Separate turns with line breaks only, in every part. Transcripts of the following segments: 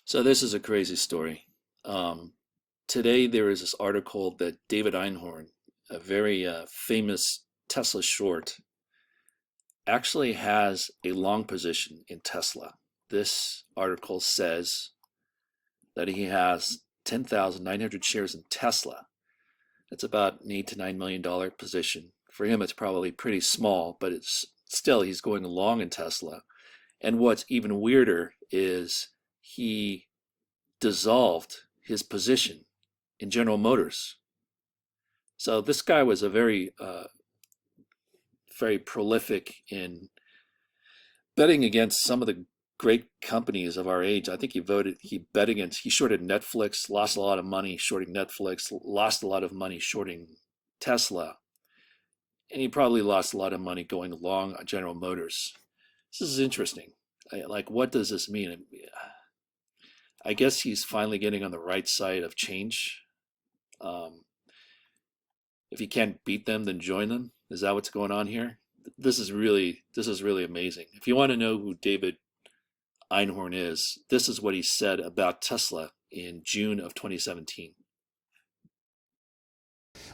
So this is a crazy story. Today there is this article that David Einhorn, a very famous Tesla short, actually has a long position in Tesla. This article says that he has 10,900 shares in Tesla. That's about an $8 to $9 million position. For him, it's probably pretty small, but it's still he's going long in Tesla. And what's even weirder is he dissolved his position in General Motors. So this guy was a very prolific in betting against some of the great companies of our age. I think he shorted Netflix, lost a lot of money shorting Netflix, lost a lot of money shorting Tesla, and he probably lost a lot of money going long on General Motors. This is interesting. Like, what does this mean? I guess he's finally getting on the right side of change. Um, if you can't beat them, then join them. Is that what's going on here? This is really amazing. If you want to know who David Einhorn is, this is what he said about Tesla in June of 2017.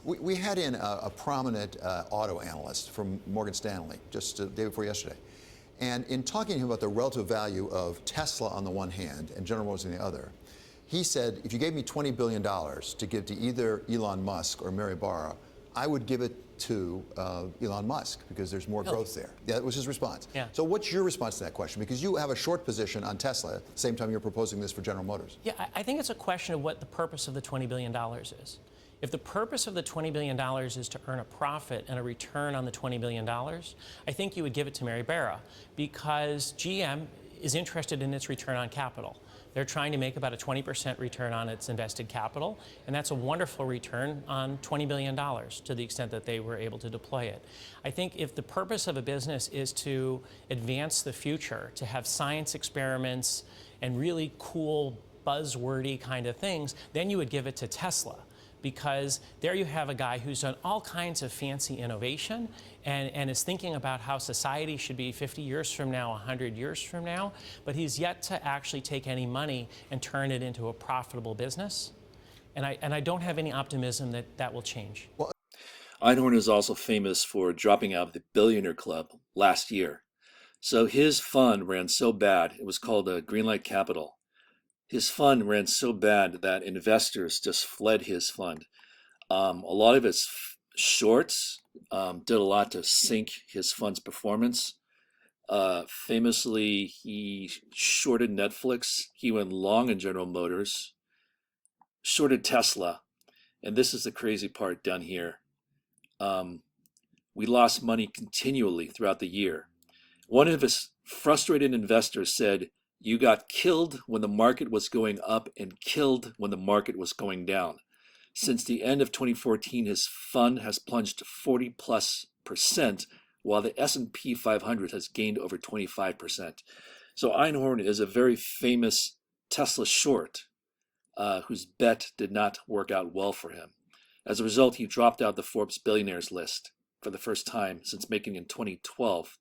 We had in a prominent auto analyst from Morgan Stanley just the day before yesterday. And in talking to him about the relative value of Tesla on the one hand and General Motors on the other, he said, if you gave me $20 billion to give to either Elon Musk or Mary Barra, I would give it to Elon Musk because there's more growth there. Yeah, that was his response.
Yeah.
So what's your response to that question? Because you have a short position on Tesla, at the same time you're proposing this for General Motors.
Yeah, I think it's a question of what the purpose of the $20 billion is. If the purpose of the $20 billion is to earn a profit and a return on the $20 billion, I think you would give it to Mary Barra because GM is interested in its return on capital. They're trying to make about a 20% return on its invested capital, and that's a wonderful return on $20 billion to the extent that they were able to deploy it. I think if the purpose of a business is to advance the future, to have science experiments and really cool, buzzwordy kind of things, then you would give it to Tesla. Because there you have a guy who's done all kinds of fancy innovation and is thinking about how society should be 50 years from now, 100 years from now, but he's yet to actually take any money and turn it into a profitable business. And I don't have any optimism that that will change.
Well,
Einhorn is also famous for dropping out of the Billionaire Club last year. So his fund ran so bad, it was called Greenlight Capital. His fund ran so bad that investors just fled his fund. A lot of his shorts did a lot to sink his fund's performance. Famously, he shorted Netflix. He went long in General Motors, shorted Tesla. And this is the crazy part down here. We lost money continually throughout the year. One of his frustrated investors said, "You got killed when the market was going up and killed when the market was going down." Since the end of 2014, his fund has plunged 40+%, while the S&P 500 has gained over 25%. So Einhorn is a very famous Tesla short whose bet did not work out well for him. As a result, he dropped out the Forbes billionaires list for the first time since making in 2012.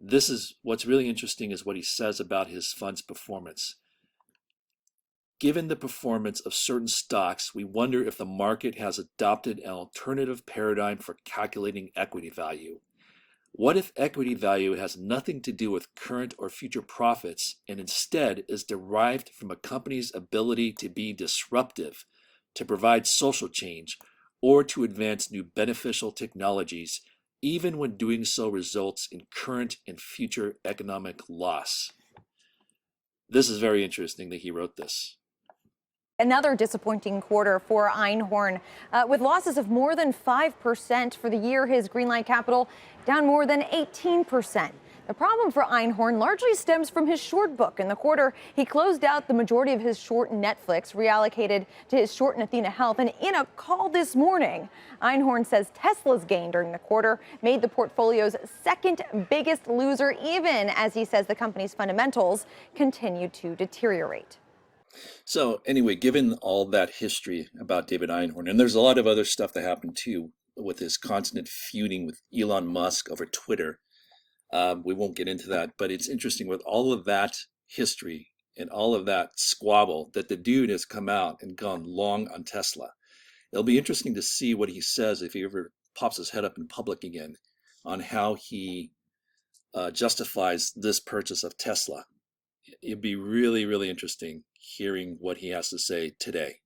This is what's really interesting is what he says about his fund's performance. Given the performance of certain stocks, we wonder if the market has adopted an alternative paradigm for calculating equity value. What if equity value has nothing to do with current or future profits and instead is derived from a company's ability to be disruptive, to provide social change, or to advance new beneficial technologies, even when doing so results in current and future economic loss? This is very interesting that he wrote this.
Another disappointing quarter for Einhorn. With losses of more than 5% for the year, his Greenlight Capital down more than 18%. The problem for Einhorn largely stems from his short book. In the quarter, he closed out the majority of his short in Netflix, reallocated to his short in Athena Health. And in a call this morning, Einhorn says Tesla's gain during the quarter made the portfolio's second biggest loser, even as he says the company's fundamentals continue to deteriorate.
So anyway, given all that history about David Einhorn, and there's a lot of other stuff that happened too with his constant feuding with Elon Musk over Twitter. We won't get into that, but it's interesting with all of that history and all of that squabble that the dude has come out and gone long on Tesla. It'll be interesting to see what he says if he ever pops his head up in public again on how he justifies this purchase of Tesla. It'd be really, really interesting hearing what he has to say today.